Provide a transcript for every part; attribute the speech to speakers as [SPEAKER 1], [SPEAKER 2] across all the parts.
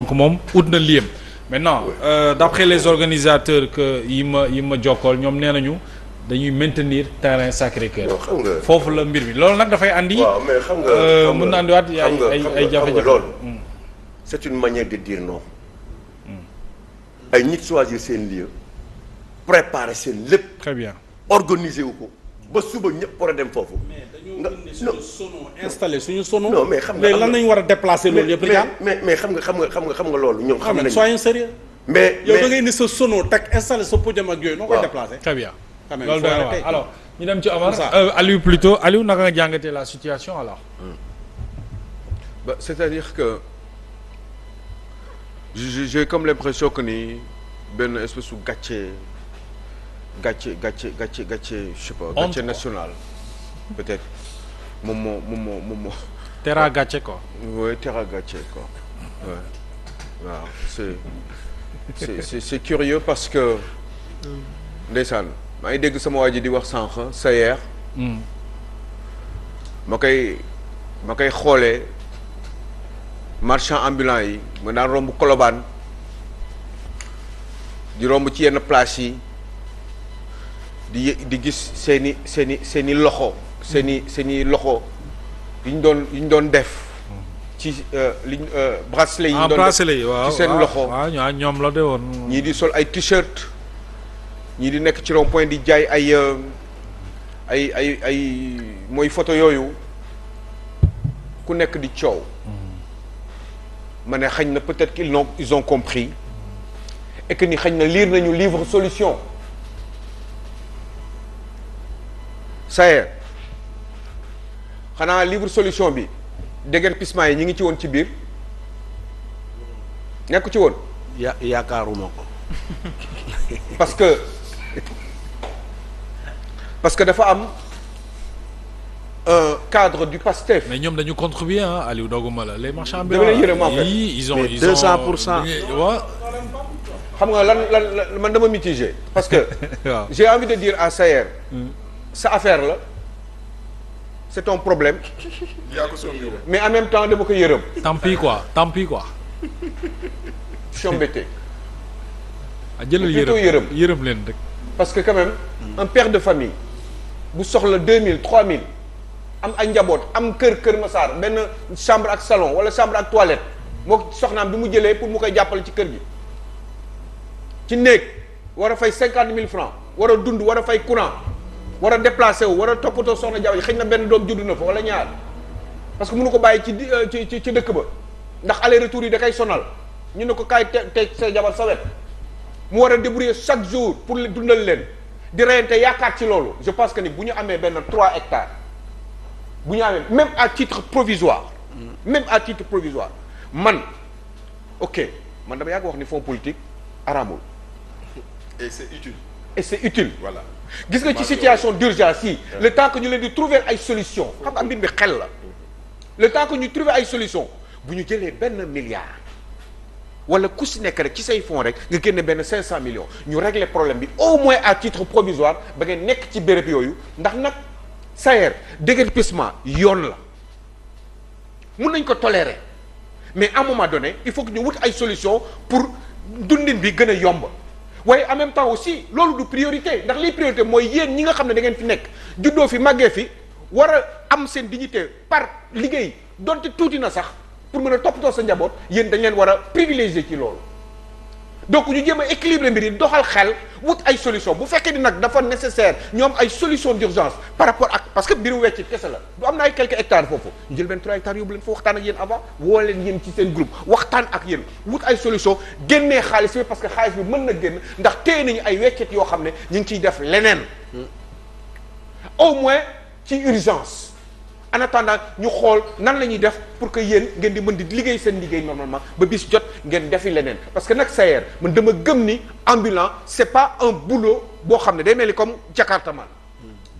[SPEAKER 1] donc moom ut na liem maintenant d'après les organisateurs que yi ma jokkool ñoom nee nañu dañuy maintenir terrain Sacré-Cœur foofu la mbir mi loolu nag dafay andi
[SPEAKER 2] mais xam nga
[SPEAKER 1] mën na andiwaat ay jafe-jafe
[SPEAKER 2] loolu c'est une manière de dire non ay nit choisir seen lieu préparer seen lépp
[SPEAKER 1] très bien
[SPEAKER 2] organiser wu ko ba suba ñëpp war a dem foofu.
[SPEAKER 3] mais dañoo indi suñu sono installé suñu sono.
[SPEAKER 2] non mais xam nga
[SPEAKER 3] lan lañ war a déplacer loolu yëpp.
[SPEAKER 2] mais xam nga loolu ñoom. xam nañu
[SPEAKER 3] soyons sérieux.
[SPEAKER 2] mais
[SPEAKER 3] yow da ngay indi sa sono teg installé sa podium ak yooyu. noo koy déplacer.
[SPEAKER 1] très bien.
[SPEAKER 3] loolu doy na waar
[SPEAKER 1] alors ñu dem ci Omar. Aliou plutôt Aliou naka nga jàngatee la situation alors.
[SPEAKER 4] C'est-à-dire que j'ai comme l'impression que ni benn espèce su gàcce je sais pas. gàcce national peut-être moom moo.
[SPEAKER 1] Terra gàcce quoi.
[SPEAKER 4] oui terra gàcce quoi. waaw c'est curieux parce que ndeysaan maa ngi dégg sama waa ji di wax sànq Sayer. ma koy xoolee marchand ambulant yi ma daan romb Colobane di romb ci yenn place yi di gis seeni loxo seeni loxo yi ñu doon def ci bracelet yi ñu doon def ci seen loxo
[SPEAKER 1] waaw ñoom la de woon
[SPEAKER 4] ñii di sol ay t-shirt ñii di nekk ci rond point di jaay ay mooy photo yooyu ku nekk di coow ma ne xañ na peut-être qu'ils ont compris et que ni xañ na lire nañu livre solution Sayer xanaa livre solution bi déguerpissement yi ñi ngi ci woon ci biir nekk ci woon.
[SPEAKER 3] yaakaaruma ko.
[SPEAKER 4] parce que dafa am un cadre du PASTEF.
[SPEAKER 1] mais ñoom dañu contribuer Aliou doguma la les marchands
[SPEAKER 4] da nga leen yërëm en fait.
[SPEAKER 1] ils ont
[SPEAKER 3] 200%.
[SPEAKER 1] waaw.
[SPEAKER 4] xam nga lan man dama mitigé parce que.
[SPEAKER 1] waaw
[SPEAKER 4] j'ai envie de dire à Sayer. sa affaire la c'est ton problème. mais en même temps dama ko yërëm.
[SPEAKER 1] tant pis quoi.
[SPEAKER 4] je suis embêté.
[SPEAKER 1] jëlal yërëm leen rek.
[SPEAKER 4] parce que quand même un père de famille bu soxla 2000 3000 am ay njaboot am kër Massar benn chambre ak salon wala chambre ak toilette moo soxnaam bi mu jëlee pour mu koy jàppale ci kër gi ci néeg war a fay 50 000 francs war a dund war a fay courant war a déplacé wu war a toppatoo soxna jabar ji xëy na benn doom judd na fa wala ñaar parce que mënu ko bàyyi ci dëkk ba ndax aller retour yi da koy sonal ñu ne ko kaay te sa jabar sa wet mu war a débrouiller chaque jour pour dundal leen di reyante yaakaar ci loolu je pense que ni bu ñu amee benn 3 hectares bu ñu amee même à titre provisoire man dama yàgg wax ni fonds politique araamul
[SPEAKER 2] et c'est utile
[SPEAKER 4] voilà gis nga ci situation d'urgence yi le temps que ñu leen di trouver ay solution xam nga mbir mi xel la le temps que ñu trouver ay solution bu ñu jëlee benn milliard wala ku si nekk rek ci say fonds rek nga génne benn 500 millions ñu régler problème bi au moins à titre provisoire ba ngeen nekk ci béréb yooyu ndax nag Sayer déguerpissement yoon la mun nañ ko tolérer mais à un moment donné il faut que ñu wut ay solution pour dundin bi gën a yomb waaye en même temps aussi loolu du priorité ndax liy priorité mooy yéen ñi nga xam ne da ngeen fi nekk juddoo fi màggee fi war a am seen dignité par liggéey donte tuuti na sax pour mën a toppatoo sa njaboot yéen dañ leen war a privilégier ci loolu donc ñu jéem a équilibrer mbir yi doxal xel wut ay solution bu fekkee ni nag dafa nécessaire ñu am ay solution d'urgence par rapport ak parce que mbiru wecc kese la du am na ay quelques hectares foofu ñu jël benn 3 hectares yóbbu leen fa waxtaan ak yéen avant woo leen yéen ci seen groupe waxtaan ak yéen wut ay solution génnee xaalis bi parce que xaalis bi mën na génn ndax téye nañu ay weccet yoo xam ne ñu ngi ciy def leneen au moins ci urgence en attendant ñu xool nan la ñuy def pour que yéen ngeen di mën di liggéey seen liggéey normalement ba bis jot ngeen defi leneen parce que nag Sayer man dama gëm ni ambulant c'est pas un boulot boo xam ne day mel ni comme Jakartaman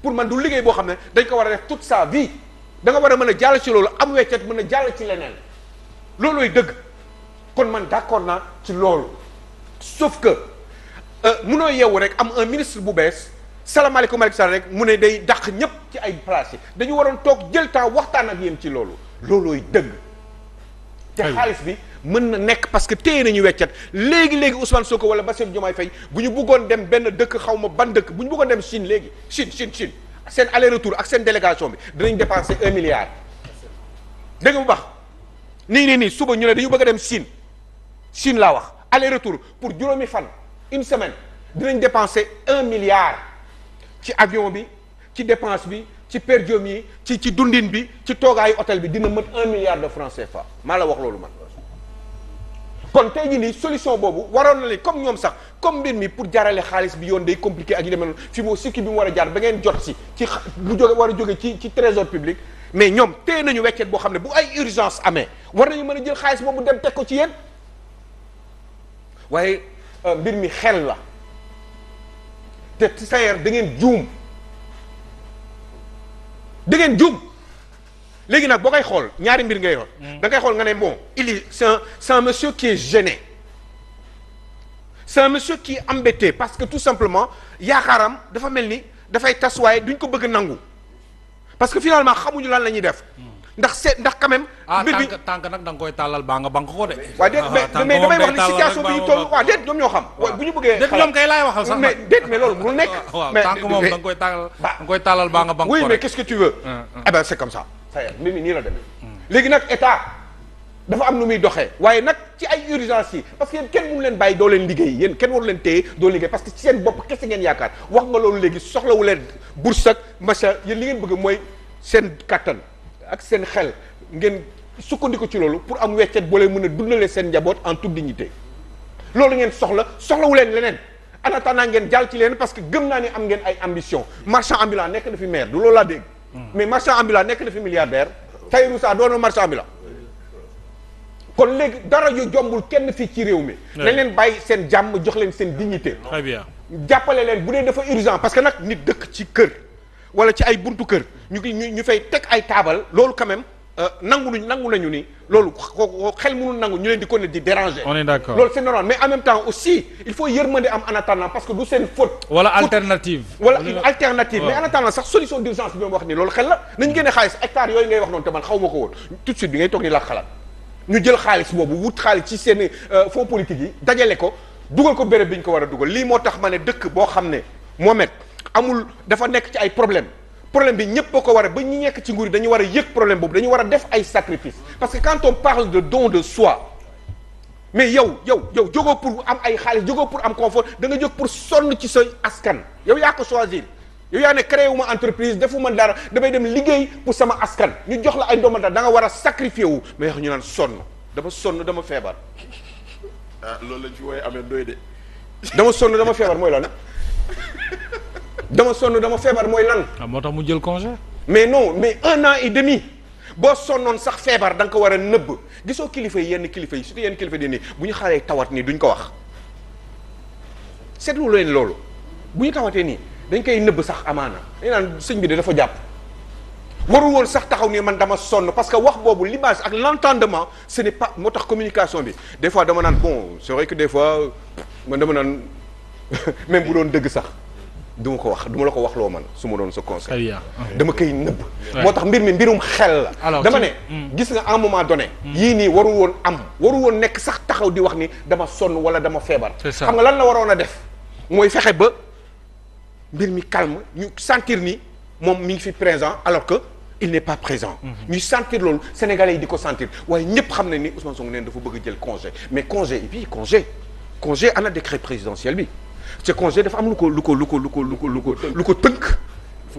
[SPEAKER 4] pour man du liggéey boo xam ne dañ ko war a def toute sa vie da nga war a mën a jàll ci loolu am weccet mën a jàll ci leneen loolooy dëgg kon man d'accord naa ci loolu sauf que munoo yeewu rek am un ministre bu bees salaamaaleykum maaleykum salaam rek mu ne day dàq ñëpp ci ay places yi dañu waroon toog jël temps waxtaan ak yéen ci loolooy dëgg te xaalis bi mën na nekk parce que téye nañu weccet léegi Ousmane Sonko wala Bassirou Diomaye Faye bu ñu bëggoon dem benn dëkk xaw ma ban dëkk bu ñu bëggoon dem Chine léegi Chine seen aller retour ak seen délégation bi dinañ dépenser 1 milliard dégg nga bu baax nii suba ñu ne dañu bëgg a dem Chine laa wax aller retour pour juróomi fan une semaine dinañ dépenser 1 milliard ci avion bi ci dépense bi ci per diem yi ci dundin bi ci toogaayu hôtel bi dina mën 1 milliard de francs CFA maa la wax loolu man kon tey jii nii solution boobu waroon na leen comme ñoom sax comme mbir mi pour jaarale xaalis bi yoon day compliqué ak yu demee noonu fi mu sikki bi mu war a jaar ba ngeen jot si ci bu jóge war a jóge ci trésor public mais ñoom téye nañu weccet boo xam ne bu ay urgence amee war nañu mën a jël xaalis boobu dem teg ko ci yéen waaye mbir mi xel la te sayer da ngeen juum léegi nag boo koy xool ñaari mbir ngay yoon da ngay xool nga ne bon c'est un monsieur qui est gêné c'est un monsieur qui est embêté parce que tout simplement yaakaaram dafa mel ni dafay tas waaye duñ ko bëgg nangu parce que finalement xamuñu lan la ñuy def ndax quand même mbir bi
[SPEAKER 1] tànk nag da nga koy tàllal baa nga bank ko de
[SPEAKER 4] waaw déet mais damay wax ni situation bi ñu toll waaw déet ñoom ñoo xam waaw bu ñu bëggee
[SPEAKER 1] déet ñoom kay laay waxal sax
[SPEAKER 4] mais déet mais loolu mënul nekk
[SPEAKER 1] waaw tànk moom da nga koy tàllal baa nga bank ko
[SPEAKER 4] oui mais qu'est-ce que tu veux eh ben c'est comme ça ça y est mbir mi nii la demee léegi nag état dafa am nu muy doxee waaye nag ci ay urgence yi parce que yéen kenn mënu leen bàyyi doo leen liggéey yéen kenn waru leen téye doo liggéey parce que ci seen bopp kese ngeen yaakaar wax nga loolu léegi soxlawu leen bourse ak machin yéen li ngeen bëgg mooy seen kattan ak seen xel ngeen sukkandiku ci loolu pour am weccet boo leen mën a dundale seen njaboot en toute dignité loolu ngeen soxlawu leen leneen en attendant ngeen jàll ci leen parce que gëm naa ni am ngeen ay ambition marchand ambulant nekk na fi maire du loolu laa dégg mais marchand ambulant nekk na fi milliardaire Tahirou Sarr doon na marchand ambulant kon léegi dara yu jombul kenn fii ci réew mi nañ leen bàyyi seen jàmm jox leen seen dignité
[SPEAKER 1] très bien
[SPEAKER 4] jàppale leen bu dee dafa urgent parce que nag nit dëkk ci kër wala ci ay buntu kër ñu fay teg ay taabal loolu quand même nangu nañu ni loolu xel mënul nangu ñu leen di ko ne di déranger.
[SPEAKER 1] on est d'accord
[SPEAKER 4] loolu c'est normal mais en même temps aussi il faut yërmande am en attendant parce que du seen faute.
[SPEAKER 1] wala alternative.
[SPEAKER 4] wala une alternative mais en attendant sax solution d'urgence bi ma wax ni loolu xel la nañ génne xaalis hectares yooyu ngay wax noonu te man xaw ma ko woon tout de suite bi ngay toog ni la xalaat ñu jël xaalis boobu wut xaalis ci seen fonds politique yi dajale ko dugal ko béréb bi ñu ko war a dugal lii moo tax ma ne dëkk boo xam ne Mohamed amul dafa nekk ci ay problème bi ñëpp a ko war a ba ñi nekk ci nguur yi dañu war a yëg problème boobu dañu war a def ay sacrifice parce que quand on parle de don de soi mais yow jógoo pour am ay xaalis jógoo pour am confort da nga jóg pour sonn ci sa askan yow yaa ko choisir yow yaa ne créé wu ma entreprise defuma dara damay dem liggéey pour sama askan ñu jox la ay ndombal da nga war a sacrifier wu mais wax ñu naan sonn dama feebar.
[SPEAKER 2] ah loolu lañ fi wooyee amee doy de.
[SPEAKER 4] dama feebar mooy lan. dama feebar mooy lan.
[SPEAKER 1] moo tax mu jël congé.
[SPEAKER 4] mais non mais 1 an et demi boo sonnoon sax feebar da nga ko war a nëbb gisoo kilifa yi yenn kilifa yi surtout yenn kilifa yi nii bu ñu xaaree tawat nii duñ ko wax seetlu leen loolu bu ñu tawatee nii dañ koy nëbb sax amaana dañ naan sëñ bi de dafa jàpp warul woon sax taxaw nii man dama sonn parce que wax boobu l'image ak l'entendement ce n'est pas moo tax communication bi des fois dama naan bon c'est vrai que des fois man dama naan même bu doon dëgg sax du ma la ko wax loo man su ma doon sa conseil dama koy nëbb moo tax mbir mi mbirum xel la dama ne gis nga à un moment donné yii nii waru woon nekk sax taxaw di wax ni dama sonn wala dama feebar xam nga lan la waroon a def mooy fexe ba mbir mi calme ñu sentir ni moom mi ngi fi présent alors que il n'est pas présent ñuy sentir loolu sénégalais yi di ko sentir waaye ñëpp xam ne ni Ousmane Sonko neen dafa bëgg a jël congé mais congé et puis congé ana décret présidentiel bi ce congé dafa am lu ko tënk fu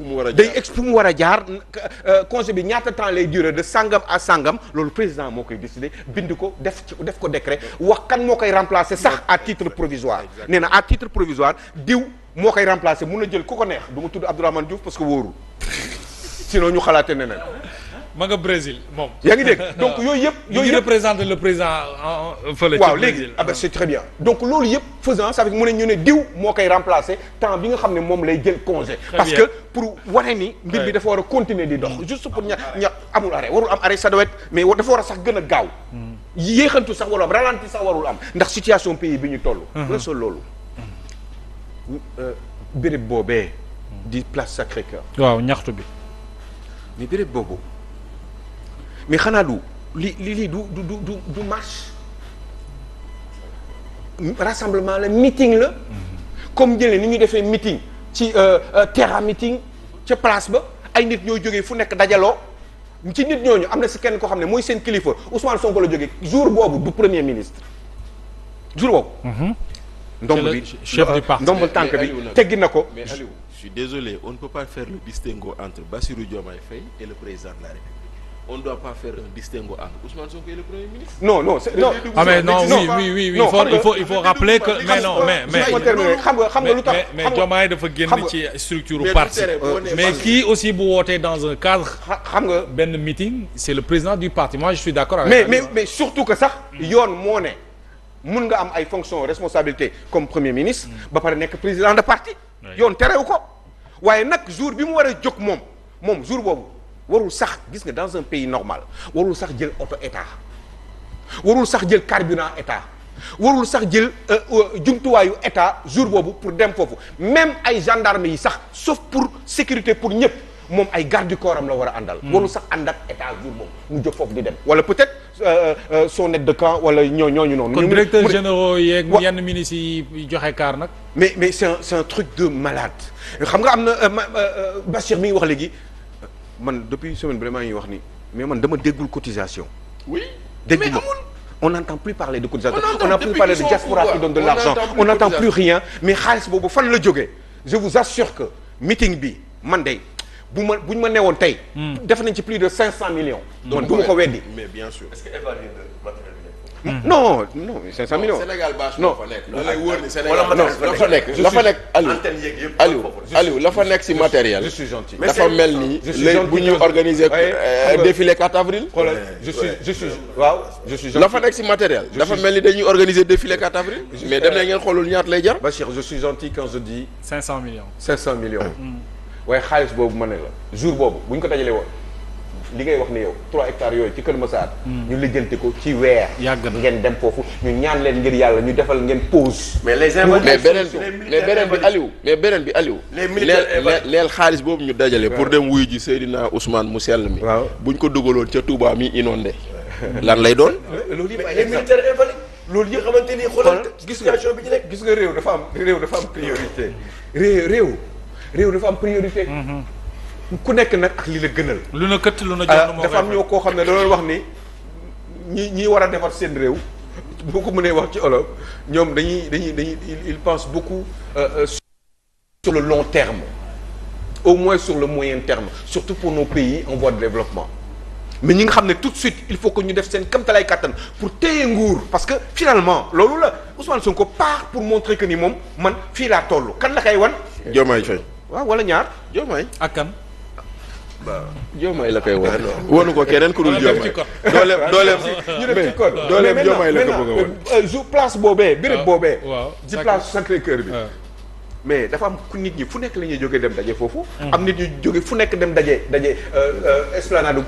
[SPEAKER 4] mu war a jaar congé bi ñaata temps lay durer de sangam à sangam loolu président moo koy décider bind ko def ko décret wax kan moo koy remplacer sax à titre provisoire nee na à titre provisoire diw moo koy remplacer mun na jël ku ko neex du ma tudd Abdourahmane Diouf parce que wóorul sinon ñu xalaate neneen
[SPEAKER 1] ma nga Brésil moom.
[SPEAKER 4] yaa ngi dégg donc yooyu yëpp
[SPEAKER 1] représente le président fële ci
[SPEAKER 4] waaw léegi c'est très bien donc loolu yëpp faisant ça veut dire mu ne ñu ne diw moo koy remplacer temps bi nga xam ne moom lay jël congé parce que pour wane ni mbir bi dafa war a continuer di dox juste pour ña amul arrêt warul am arrêt ça doit être mais dafa war a sax gën a gaaw yéexantu sax warul am ralenti sax warul am ndax situation pays bi ñu toll la sol loolu béréb boobee di place Sacré-Cœur
[SPEAKER 1] waaw ñaxtu bi
[SPEAKER 4] mais béréb boobu mais xanaa lii du marche rassemblement la meeting la. comme jëlee ni ñu defee meeting ci terra meeting ca place ba ay nit ñoo jógee fu nekk dajaloo ci nit ñooñu am na si kenn koo xam ne mooy seen kilifa Ousmane Sonko la jógee jour boobu du premier ministre jour boobu. ndomb bi
[SPEAKER 1] chef du parti
[SPEAKER 4] ndomb tànk bi teggi na ko.
[SPEAKER 5] mais Aliou je suis désolé on ne peut pas faire le distinguo entre Bassirou Diomaye Faye et le président de la République. On ne doit pas faire un distinguo entre Ousmane Sonko et le Premier ministre.
[SPEAKER 4] Non, non, non.
[SPEAKER 1] Ah mais non, oui. Il faut rappeler que mais non,
[SPEAKER 4] xam nga lu tax
[SPEAKER 1] mais Diomaye dafa génn ci structure parti. Mais qui aussi bu wootee dans un cadre.
[SPEAKER 4] xam nga
[SPEAKER 1] benn meeting, c'est le président du parti. Moi, je suis d'accord avec
[SPEAKER 4] mais surtout que sax yoon moo ne mun nga am ay fonctions responsabilités comme Premier ministre. ba pare nekk président de parti. yoon terewu ko. waaye nag jour bi mu war a jóg moom jour boobu. warul sax gis nga dans un pays normal warul sax jël auto état warul sax jël carburant état warul sax jël jumtuwaayu état jour boobu pour dem foofu même ay gendarme yi sax sauf pour sécurité pour ñëpp moom ay garde du corps am la war a àndal. warul sax ànd ak état jour boobu mu jóg foofu di dem. wala peut-être son aide de camp wala ñooñu noonu.
[SPEAKER 1] kon directeur généraux yeeg yenn ministres yi joxe kaar nag.
[SPEAKER 4] mais c'est un truc de malade xam nga am na Bachir mi ngi wax léegi. man depuis semaine vraiment yi wax ni mais man dama déggul cotisation.
[SPEAKER 5] oui
[SPEAKER 4] déggul ma on n'entend plus parler de cotisation. on n'a plus parlé de diaspora qui donne de l'argent on n'entend plus rien mais xaalis boobu fan la jógee je vous assure que meeting bi man de bu ñu ma newoon tey. def nañ ci plus de 500 millions. man du ma ko weddi.
[SPEAKER 5] mais bien sûr.
[SPEAKER 2] est-ce que évalué nga matériel bi nekk.
[SPEAKER 4] non 500 millions.
[SPEAKER 5] Sénégal bâche
[SPEAKER 4] non
[SPEAKER 5] fa nekk. da lay wóor ni Sénégal
[SPEAKER 2] la fa nekk
[SPEAKER 5] la fa nekk
[SPEAKER 2] antenne yeeg yëpp.
[SPEAKER 5] Aliou la fa nekk si matériel.
[SPEAKER 4] je suis gentil.
[SPEAKER 5] dafa mel ni léegi bu ñu organiser défilé 4 avril.
[SPEAKER 4] xoolal je suis waaw je suis gentil.
[SPEAKER 5] la fa nekk si matériel. dafa mel ni dañuy organiser défilé 4 avril. mais dem na ngeen xoolul ñaata lay jar.
[SPEAKER 4] Bachir je suis gentil quand je dis.
[SPEAKER 1] 500 millions.
[SPEAKER 4] 500 millions. waaye xaalis boobu ma ne la jour boobu bu ñu ko dajalee woon li ngay wax ni yow 3 hectares yooyu ci Kër Massar. ñu lijjanti ko ci weer.
[SPEAKER 1] yàgg na
[SPEAKER 4] ngeen dem foofu ñu ñaan leen ngir yàlla ñu defal ngeen pause.
[SPEAKER 2] mais les
[SPEAKER 5] beneen bi Aliou.
[SPEAKER 2] les militaires
[SPEAKER 5] leel xaalis boobu ñu dajale. pour dem wuyu ji Seydina Ousmane mu sell mi.
[SPEAKER 4] waaw
[SPEAKER 5] buñ ko dugaloon ca Touba mi inondé. lan lay doon.
[SPEAKER 2] loolu yëpp les militaires invalides. loolu yëpp xamante ni xoolal situation bi ñu nekk.
[SPEAKER 4] gis nga réew dafa am priorité. réew dafa am priorité. ku nekk nag ak li la gënal.
[SPEAKER 1] lu na këtt lu na jox moo
[SPEAKER 4] dafa am ñoo koo xam ne da doon wax ni ñi war a defar seen réew boo ko mënee wax ci olof ñoom dañuy ils pensent beaucoup sur le long terme au moins sur le moyen terme surtout pour nos pays en voie de développement mais ñi nga xam ne tout de suite il faut que ñu def seen kamtalay kàttan pour téye nguur parce que finalement loolu la Ousmane Sonko part pour montrer que ni moom man fii laa toll kan la koy wan.
[SPEAKER 5] Diomaye Faye.
[SPEAKER 4] waaw wala ñaar.
[SPEAKER 5] Diomaye
[SPEAKER 1] ak kan.
[SPEAKER 5] Diomaye la koy wan. wanu ko keneen ku dul Diomaye. dooleem
[SPEAKER 4] ñu def ci code.
[SPEAKER 5] dooleem Diomaye la ko bëgg a wan.
[SPEAKER 4] jour place boobee. béréb boobee.
[SPEAKER 1] waaw
[SPEAKER 4] ci place Sacré-Cœur bi. mais dafa am ku nit ñi fu nekk la ñuy jógee dem daje foofu. am nit ñu jóge fu nekk dem daje esplanade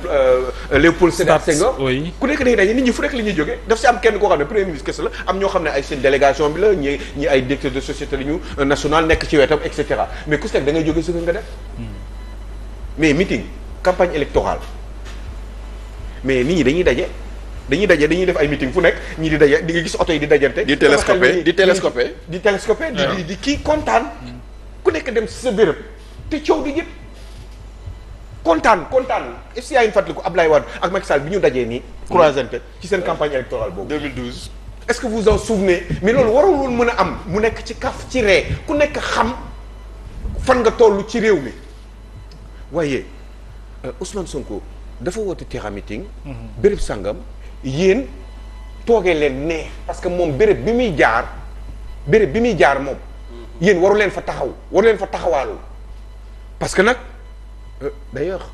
[SPEAKER 4] Léopold Sédar Senghor. ku nekk dañuy daje nit ñi fu nekk la ñuy jógee daf si am kenn koo xam ne premier ministre kese la am ñoo xam ne ay seen délégation bi la ñi ay directeur de société la ñu national nekk ci wetam et cetera mais ku si nekk da ngay jógee su nga def. mais meeting campagne électorale mais nit ñi dañuy def ay meeting fu nekk ñii di daje di nga gis oto yi di dajante.
[SPEAKER 5] di télescopé
[SPEAKER 4] di kii kontaan. ku nekk dem si sa béréb te coow di yëpp kontaan. est-ce que yaa ngi fàttaliku Ablaye Wade ak Macky Sall bi ñu dajee nii. croisante ci seen campagne électorale boobu.
[SPEAKER 5] 2012.
[SPEAKER 4] est-ce que vous en souvenez mais loolu warul woon mën a am mu nekk ci kaf ci ree ku nekk xam fan nga toll ci réew mi waaye Ousmane Sonko dafa woote terrain meeting. béréb sangam. yéen toogee leen ne parce que moom béréb bi muy jaar moom yéen waru leen fa taxawaalu parce que nag d'ailleurs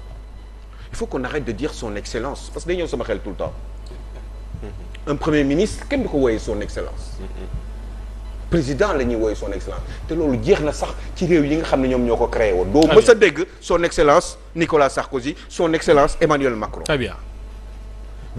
[SPEAKER 4] il faut qu'on arrête de dire son excellence parce que day ñëw sama xel tout le temps un premier ministre kenn du ko wooyee son excellence président la ñuy wooyee son excellence te loolu jeex na sax ci réew yi nga xam ne ñoom ñoo ko créé woon doo mës a dégg son excellence Nicolas Sarkozy son excellence Emmanuel Macron.
[SPEAKER 1] Très bien.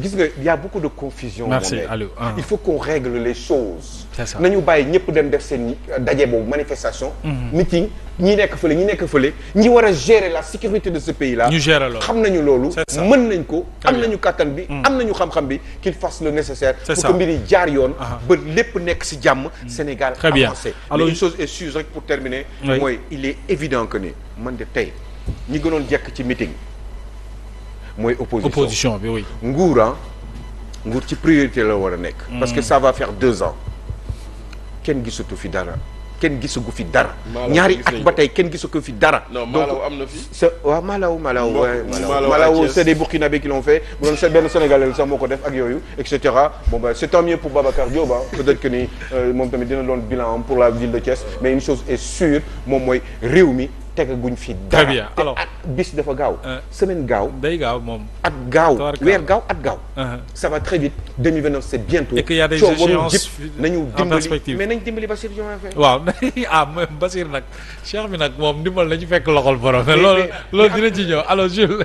[SPEAKER 4] gis nga y a beaucoup de confusion.
[SPEAKER 1] Merci Aliou.
[SPEAKER 4] Il faut qu'on règle les choses.
[SPEAKER 1] C'est ça.
[SPEAKER 4] nañu bàyyi ñëpp dem def seen daje boobu manifestation. meeting ñi nekk fële ñi war a gérer la sécurité de ce pays là.
[SPEAKER 1] ñu gérer loolu
[SPEAKER 4] xam nañu loolu.
[SPEAKER 1] c'est ça.
[SPEAKER 4] mën nañ ko
[SPEAKER 1] Très
[SPEAKER 4] am
[SPEAKER 1] bien.
[SPEAKER 4] nañu kàttan bi. am nañu xam-xam bi qu'il fasse le nécessaire.
[SPEAKER 1] C'est
[SPEAKER 4] pour
[SPEAKER 1] ça.
[SPEAKER 4] que mbir yi jaar yoon. ba lépp nekk ci jàmm. Sénégal
[SPEAKER 1] Très bien.
[SPEAKER 4] avancé.
[SPEAKER 1] Alors,
[SPEAKER 4] mais une chose est sûre rek pour terminer.
[SPEAKER 1] Oui.
[SPEAKER 4] mooy il est évident que ni man de tey ñi gënoon jekk ci meeting mooy
[SPEAKER 1] opposition bi oui.
[SPEAKER 4] nguur ci priorité la war a nekk. parce que ça va faire 2 ans kenn gisatu fi dara kenn gisagu fi dara.
[SPEAKER 5] Malaw
[SPEAKER 4] ñaari
[SPEAKER 5] gis
[SPEAKER 4] at
[SPEAKER 5] nañu
[SPEAKER 4] ba tey kenn gisagu fi dara.
[SPEAKER 5] non Malaw am na fi.
[SPEAKER 4] waaw Malaw ouais,
[SPEAKER 5] Malaw
[SPEAKER 4] Malaw c'est des Burkinabés qui l'ont fait bu doon seet benn Sénégalais sax moo ko def ak yooyu et cetera bon ben c'est tant mieux pour Babacar Diop peut-être que ni moom tamit dina doon bilan pour la ville de Thiès mais une chose est sûre moom mooy réew mi tegaguñ fi dara.
[SPEAKER 1] Très bien. Alors,
[SPEAKER 4] te at bis dafa gaaw. semaine gaaw.
[SPEAKER 1] day gaaw moom.
[SPEAKER 4] at gaaw
[SPEAKER 1] Tabaraka.
[SPEAKER 4] weer gaaw at gaaw. ça va très vite 2029 c'est bientôt.
[SPEAKER 1] Et qu'il y a des
[SPEAKER 4] coow warul
[SPEAKER 1] échéances
[SPEAKER 4] jip nañu
[SPEAKER 1] en
[SPEAKER 4] dimbali
[SPEAKER 1] perspective.
[SPEAKER 4] mais nañ dimbali Bassirou Diomaye Faye.
[SPEAKER 1] waaw mooy Basir nag Cheikh bi nag moom ndimbal nañu fekk loxol borom. loolu dina ci ñëw alors Jules.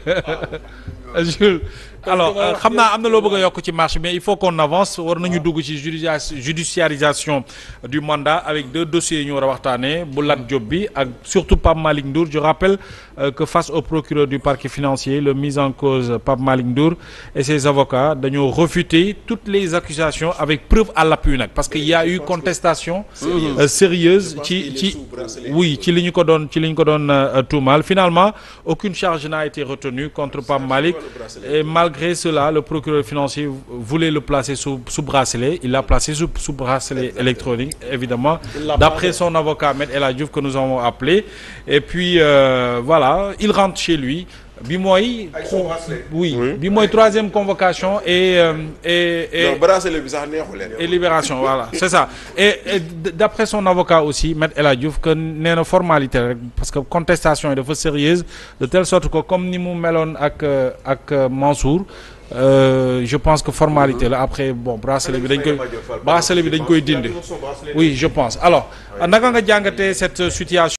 [SPEAKER 1] Jules alors xam naa am na loo bëgg a yokk ci marche mais il faut qu'on avance war nañu dugg ci judiciarisation du mandat avec 2 dossiers yu ñu war a waxtaanee bu Lat Diop bi ak surtout Pape Malick Ndour je rappelle que face au procureur du parquet financier le mis en cause Pape Malick Ndour et ses avocats dañoo réfuter toutes les accusations avec preuve à l'appui nag parce que il y a eu contestation sérieuse ci oui ci li ñu ko doon tuumaal finalement aucune charge n'a été retenue contre Pape Malick et malgré cela le procureur financier voulait le placer sous bracelet il l'a placé sous bracelet électronique évidemment d'après son avocat Maître El Hadji Diouf que nous avons appelé et puis voilà il rentre chez lui bi mooy bi mooy 3e convocation et
[SPEAKER 5] non bracelet bi sax neexu leen.
[SPEAKER 1] et libération voilà c'est ça et d'après son avocat aussi Maître El Hadji Diouf que nee na formalité rek parce que contestation yi dafa sérieuse de telle sorte que comme ni mu meloon ak Mansour je pense que formalité la après bon bracelet bi dañ koy dindi oui je pense alors naka nga jàngatee cette situation